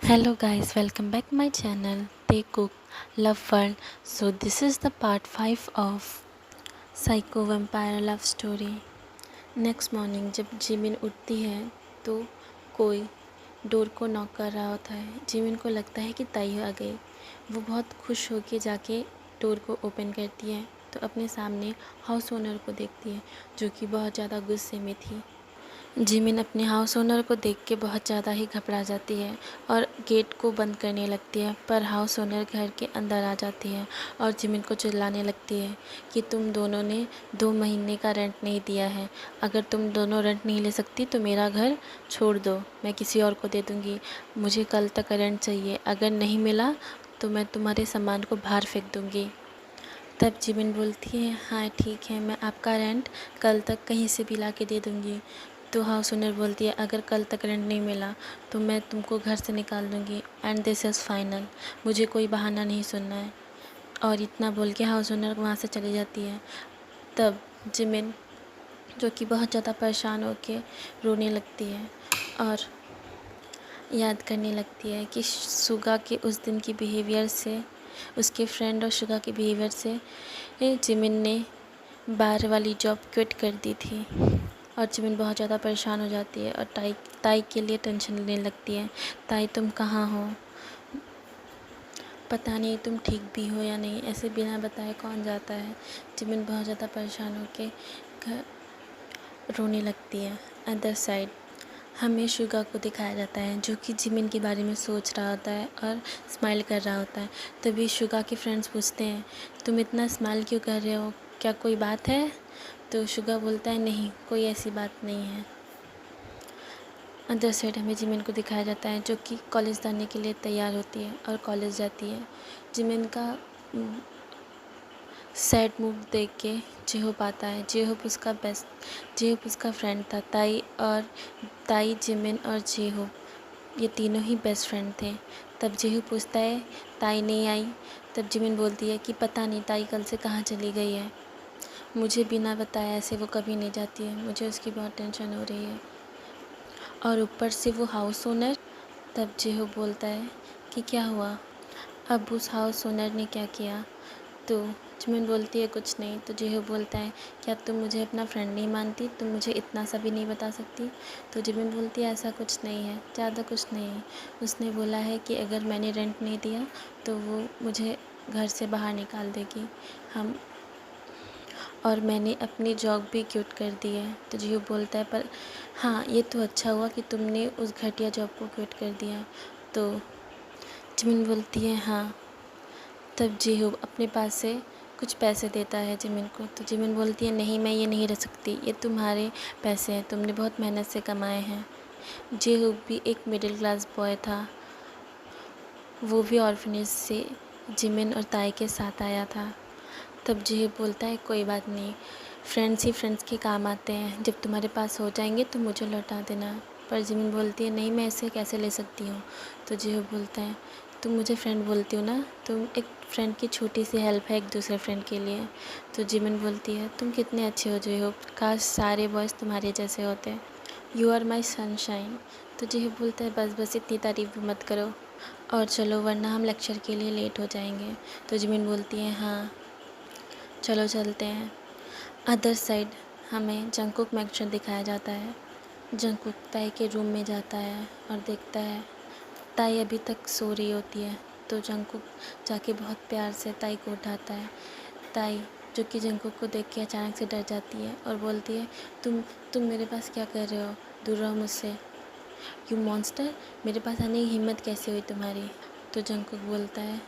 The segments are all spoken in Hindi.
Hello guys, welcome back my channel They Cook Love World. So this is the part 5 of Psycho Vampire Love Story. Next morning जब जिमिन उठती है तो कोई डोर को नॉक कर रहा होता है। जिमिन को लगता है कि ताई आ गई। वो बहुत खुश होकर जाके डोर को ओपन करती है तो अपने सामने हाउस ओनर को देखती है जो कि बहुत ज़्यादा गुस्से में थी। जिमिन अपने हाउस ओनर को देख के बहुत ज़्यादा ही घबरा जाती है और गेट को बंद करने लगती है, पर हाउस ओनर घर के अंदर आ जाती है और जिमिन को चिल्लाने लगती है कि तुम दोनों ने 2 महीने का रेंट नहीं दिया है। अगर तुम दोनों रेंट नहीं ले सकती तो मेरा घर छोड़ दो, मैं किसी और को दे दूँगी। मुझे कल तक रेंट चाहिए, अगर नहीं मिला तो मैं तुम्हारे सामान को बाहर फेंक दूँगी। तब जिमिन बोलती है, हाँ ठीक है, मैं आपका रेंट कल तक कहीं से भी ला के दे दूँगी। तो हाउस ओनर बोलती है, अगर कल तक रेंट नहीं मिला तो मैं तुमको घर से निकाल दूँगी एंड दिस इज़ फाइनल। मुझे कोई बहाना नहीं सुनना है। और इतना बोल के हाउस ओनर वहाँ से चली जाती है। तब जिमिन जो कि बहुत ज़्यादा परेशान होकर रोने लगती है और याद करने लगती है कि सुगा के उस दिन की बिहेवियर से, उसके फ्रेंड और सुगा के बिहेवियर से जिमिन ने बाहर वाली जॉब क्विट कर दी थी। और जिमिन बहुत ज़्यादा परेशान हो जाती है और ताई के लिए टेंशन लेने लगती है। ताई तुम कहाँ हो, पता नहीं तुम ठीक भी हो या नहीं, ऐसे बिना बताए कौन जाता है। जिमिन बहुत ज़्यादा परेशान होकर घर रोने लगती है। अदर साइड हमें शुगा को दिखाया जाता है जो कि जिमिन के बारे में सोच रहा होता है और स्माइल कर रहा होता है। तभी शुगा के फ्रेंड्स पूछते हैं, तुम इतना स्माइल क्यों कर रहे हो, क्या कोई बात है? तो शुगा बोलता है, नहीं कोई ऐसी बात नहीं है। अदर साइड हमें जिमिन को दिखाया जाता है जो कि कॉलेज जाने के लिए तैयार होती है और कॉलेज जाती है। जिमिन का सैड मूव देख के जेहोप आता है। जेहोप उसका फ्रेंड था। ताई, जिमिन और जेहोप ये तीनों ही बेस्ट फ्रेंड थे। तब जेहोप पूछता है, ताई नहीं आई? तब जिमिन बोलती है कि पता नहीं ताई कल से कहाँ चली गई है, मुझे बिना बताए ऐसे वो कभी नहीं जाती है, मुझे उसकी बहुत टेंशन हो रही है। और ऊपर से वो हाउस ओनर। तब जेहोप बोलता है कि क्या हुआ, अब उस हाउस ओनर ने क्या किया? तो जिमिन बोलती है कुछ नहीं। तो जेहोप बोलता है, क्या तुम मुझे अपना फ्रेंड नहीं मानती, तुम मुझे इतना सा भी नहीं बता सकती? तो जिमिन बोलती है, ऐसा कुछ नहीं है, ज़्यादा कुछ नहीं है। उसने बोला है कि अगर मैंने रेंट नहीं दिया तो वो मुझे घर से बाहर निकाल देगी। और मैंने अपनी जॉब भी क्विट कर दी है। तो जेहोप बोलता है, पर हाँ ये तो अच्छा हुआ कि तुमने उस घटिया जॉब को क्विट कर दिया। तो जिमिन बोलती है हाँ। तब जेहोप अपने पास से कुछ पैसे देता है जिमिन को। तो जिमिन बोलती है, नहीं मैं ये नहीं रख सकती, ये तुम्हारे पैसे हैं, तुमने बहुत मेहनत से कमाए हैं। जेहोप भी एक मिडिल क्लास बॉय था, वो भी ऑर्फनेज से जिमिन और ताई के साथ आया था। तब जेहोप बोलता है, कोई बात नहीं, फ्रेंड्स ही फ्रेंड्स के काम आते हैं, जब तुम्हारे पास हो जाएंगे तो मुझे लौटा देना। पर जिमिन बोलती है, नहीं मैं इसे कैसे ले सकती हूँ? तो जेहोप बोलता है, तुम मुझे फ्रेंड बोलती हो ना, तुम एक फ्रेंड की छोटी सी हेल्प है एक दूसरे फ्रेंड के लिए। तो जिमिन बोलती है, तुम कितने अच्छे हो जेहोप, काश सारे बॉयज़ तुम्हारे जैसे होते, यू आर माई सनशाइन। तो जेहोप बोलता है, बस बस इतनी तारीफ भी मत करो और चलो वरना हम लेक्चर के लिए लेट हो जाएंगे। तो जिमिन बोलती है, हाँ चलो चलते हैं। अदर साइड हमें जंगकुक मैक्शन दिखाया जाता है। जंगकुक ताई के रूम में जाता है और देखता है ताई अभी तक सो रही होती है। तो जंगकुक जाके बहुत प्यार से ताई को उठाता है। ताई जो कि जंगकुक को देख के अचानक से डर जाती है और बोलती है, तुम मेरे पास क्या कर रहे हो, दूर रहो मुझसे, यू मॉन्स्टर, मेरे पास आने की हिम्मत कैसे हुई तुम्हारी? तो जंगकुक बोलता है,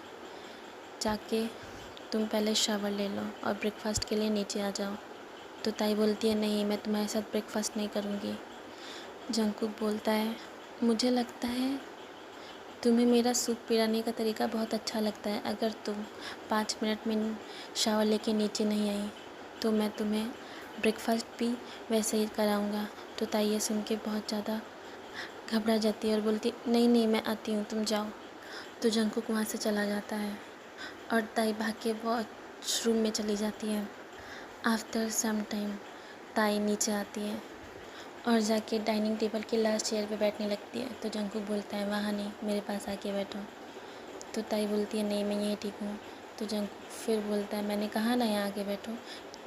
जाके तुम पहले शावर ले लो और ब्रेकफास्ट के लिए नीचे आ जाओ। तो ताई बोलती है, नहीं मैं तुम्हारे साथ ब्रेकफास्ट नहीं करूँगी। जंगकुक बोलता है, मुझे लगता है तुम्हें मेरा सूप पिलाने का तरीका बहुत अच्छा लगता है, अगर तुम 5 मिनट में शावर लेके नीचे नहीं आई तो मैं तुम्हें ब्रेकफास्ट भी वैसे ही कराऊँगा। तो ताई ये सुन के बहुत ज़्यादा घबरा जाती है और बोलती, नहीं नहीं मैं आती हूँ, तुम जाओ। तो जंगकुक वहाँ से चला जाता है और ताई भाग के वॉशरूम में चली जाती है। आफ्टर सम टाइम ताई नीचे आती है और जाके डाइनिंग टेबल के लास्ट चेयर पे बैठने लगती है। तो जंगकुक बोलता है वहाँ नहीं, मेरे पास आके बैठो। तो ताई बोलती है नहीं, मैं यहीं ठीक हूँ। तो जंगकुक फिर बोलता है मैंने कहा ना यहाँ आके बैठो।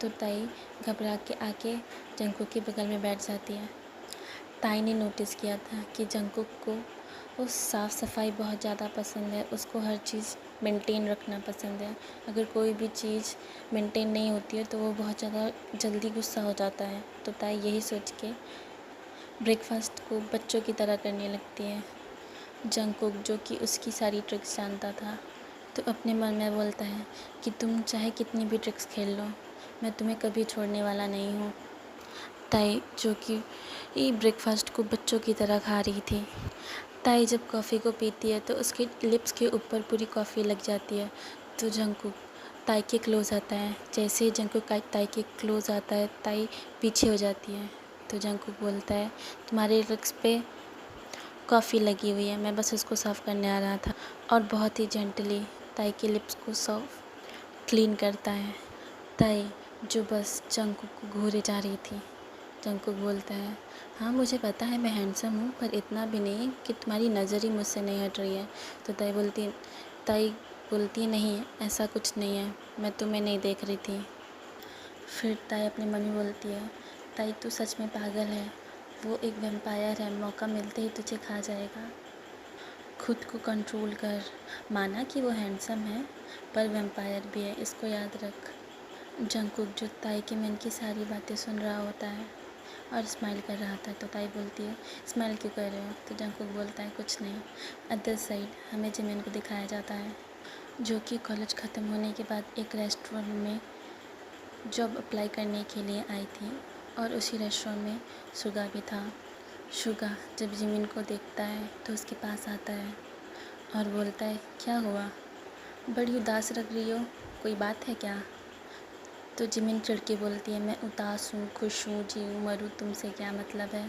तो ताई घबरा के आके जंगकुक के बगल में बैठ जाती है। ताई ने नोटिस किया था कि जंगकुक को वो साफ़ सफाई बहुत ज़्यादा पसंद है, उसको हर चीज़ मेंटेन रखना पसंद है। अगर कोई भी चीज़ मेंटेन नहीं होती है तो वो बहुत ज़्यादा जल्दी गुस्सा हो जाता है। तो ताई यही सोच के ब्रेकफास्ट को बच्चों की तरह करने लगती है। जंगकुक जो कि उसकी सारी ट्रिक्स जानता था, तो अपने मन में बोलता है कि तुम चाहे कितनी भी ट्रिक्स खेल लो, मैं तुम्हें कभी छोड़ने वाला नहीं हूँ। ताई जो कि ब्रेकफास्ट को बच्चों की तरह खा रही थी। ताई जब कॉफ़ी को पीती है तो उसके लिप्स के ऊपर पूरी कॉफ़ी लग जाती है। तो जंगकुक ताई के क्लोज़ आता है। जैसे ही जंगकुक ताई के क्लोज़ आता है, ताई पीछे हो जाती है। तो जंगकुक बोलता है तुम्हारे लिप्स पे कॉफ़ी लगी हुई है, मैं बस उसको साफ़ करने आ रहा था। और बहुत ही जेंटली ताई के लिप्स को साफ क्लीन करता है। ताई जो बस जंगकुक को घूरे जा रही थी। जंगकुक बोलता है हाँ मुझे पता है मैं हैंडसम हूँ, पर इतना भी नहीं कि तुम्हारी नज़र ही मुझसे नहीं हट रही है। तो ताई बोलती है नहीं ऐसा कुछ नहीं है, मैं तुम्हें नहीं देख रही थी। फिर ताई अपनी मम्मी बोलती है ताई तू सच में पागल है, वो एक वैम्पायर है, मौका मिलते ही तुझे खा जाएगा। खुद को कंट्रोल कर। माना कि वो हैंडसम है पर वैम्पायर भी है, इसको याद रख। जंगकुक जो ताई के मन की सारी बातें सुन रहा होता है और स्माइल कर रहा था। तो ताई बोलती है स्माइल क्यों कर रहे हो। तो जंगकुक बोलता है कुछ नहीं। अदर साइड हमें जिमिन को दिखाया जाता है जो कि कॉलेज ख़त्म होने के बाद एक रेस्टोरेंट में जॉब अप्लाई करने के लिए आई थी और उसी रेस्टोरेंट में शुगा भी था। शुगा जब जिमिन को देखता है तो उसके पास आता है और बोलता है क्या हुआ, बड़ी उदास लग रही हो, कोई बात है क्या। तो जिमिन चिढ़ के बोलती है मैं उदास हूँ, खुश हूँ, जीऊँ मरूँ, तुमसे क्या मतलब है।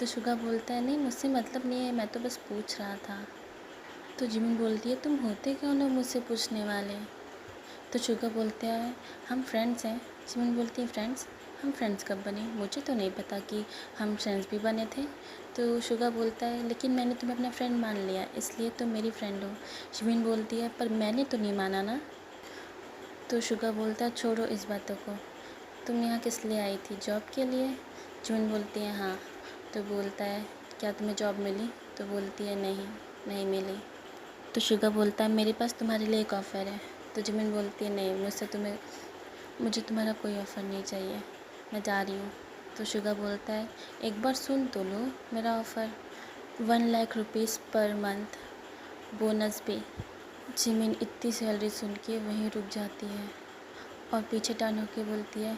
तो शुगा बोलता है नहीं मुझसे मतलब नहीं है, मैं तो बस पूछ रहा था। तो जिमिन बोलती है तुम होते कौन हो मुझसे पूछने वाले। तो शुगा बोलता है हम फ्रेंड्स हैं। जिमिन बोलती है फ्रेंड्स, हम फ्रेंड्स कब बने, मुझे तो नहीं पता कि हम फ्रेंड्स भी बने थे। तो शुगा बोलता है लेकिन मैंने तुम्हें अपना फ्रेंड मान लिया, इसलिए तुम मेरी फ्रेंड हो। जिमिन बोलती है पर मैंने तो नहीं माना ना। तो शुगा बोलता है छोड़ो इस बातों को, तुम यहाँ किस लिए आई थी, जॉब के लिए। जिमिन बोलती है हाँ। तो बोलता है क्या तुम्हें जॉब मिली। तो बोलती है नहीं, नहीं मिली। तो शुगा बोलता है मेरे पास तुम्हारे लिए एक ऑफ़र है। तो जिमिन बोलती है नहीं मुझे तुम्हारा कोई ऑफ़र नहीं चाहिए, मैं जा रही हूँ। तो शुगा बोलता है एक बार सुन तो लो मेरा offer, 1 lakh rupees per month, bonus भी। जिमिन इतनी सैलरी सुन के वहीं रुक जाती है और पीछे टर्न होके बोलती है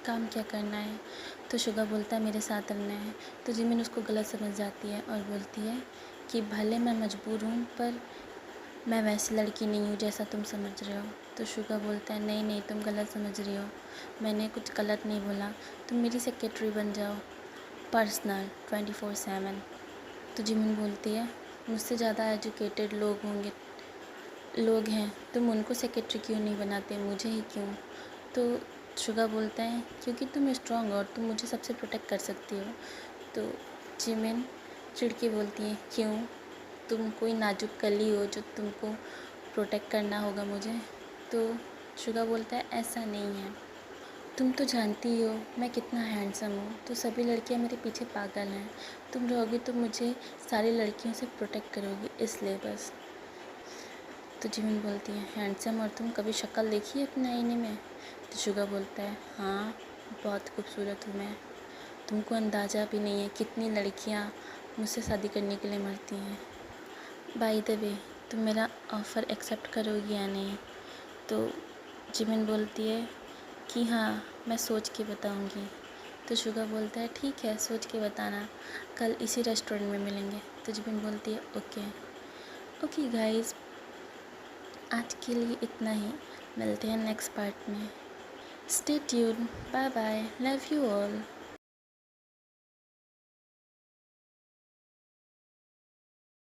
काम क्या करना है। तो शुगा बोलता है मेरे साथ रहना है। तो जिमिन उसको गलत समझ जाती है और बोलती है कि भले मैं मजबूर हूँ पर मैं वैसी लड़की नहीं हूँ जैसा तुम समझ रहे हो। तो शुगा बोलता है नहीं नहीं तुम गलत समझ रही हो, मैंने कुछ गलत नहीं बोला, तुम मेरी सेक्रेटरी बन जाओ, पर्सनल 24/7। तो जिमिन बोलती है मुझसे ज़्यादा एजुकेटेड लोग हैं, तुम उनको सेक्रेटरी क्यों नहीं बनाते, मुझे ही क्यों। तो शुगा बोलता है क्योंकि तुम स्ट्रांग हो और तुम मुझे सबसे प्रोटेक्ट कर सकती हो। तो जिमिन चिढ़ के बोलती है क्यों, तुम कोई नाजुक कली हो जो तुमको प्रोटेक्ट करना होगा मुझे। तो शुगा बोलता है ऐसा नहीं है, तुम तो जानती हो मैं कितना हैंडसम हूँ, तो सभी लड़कियाँ मेरे पीछे पागल हैं, तुम रहोगी तो मुझे सारी लड़कियों से प्रोटेक्ट करोगी, इसलिए बस। तो जिमिन बोलती है हैंडसम, और तुम कभी शक्ल देखी है अपने आईने में। तो शुगा बोलता है हाँ बहुत खूबसूरत हूँ मैं, तुमको अंदाज़ा भी नहीं है कितनी लड़कियाँ मुझसे शादी करने के लिए मरती हैं। बाय द वे तुम मेरा ऑफ़र एक्सेप्ट करोगी या नहीं। तो जिमिन बोलती है कि हाँ मैं सोच के बताऊँगी। तो शुगा बोलता है ठीक है सोच के बताना, कल इसी रेस्टोरेंट में मिलेंगे। तो जिमिन बोलती है ओके। ओके गाइस, आज के लिए इतना ही, मिलते हैं नेक्स्ट पार्ट में। Stay tune, bye bye, love you all.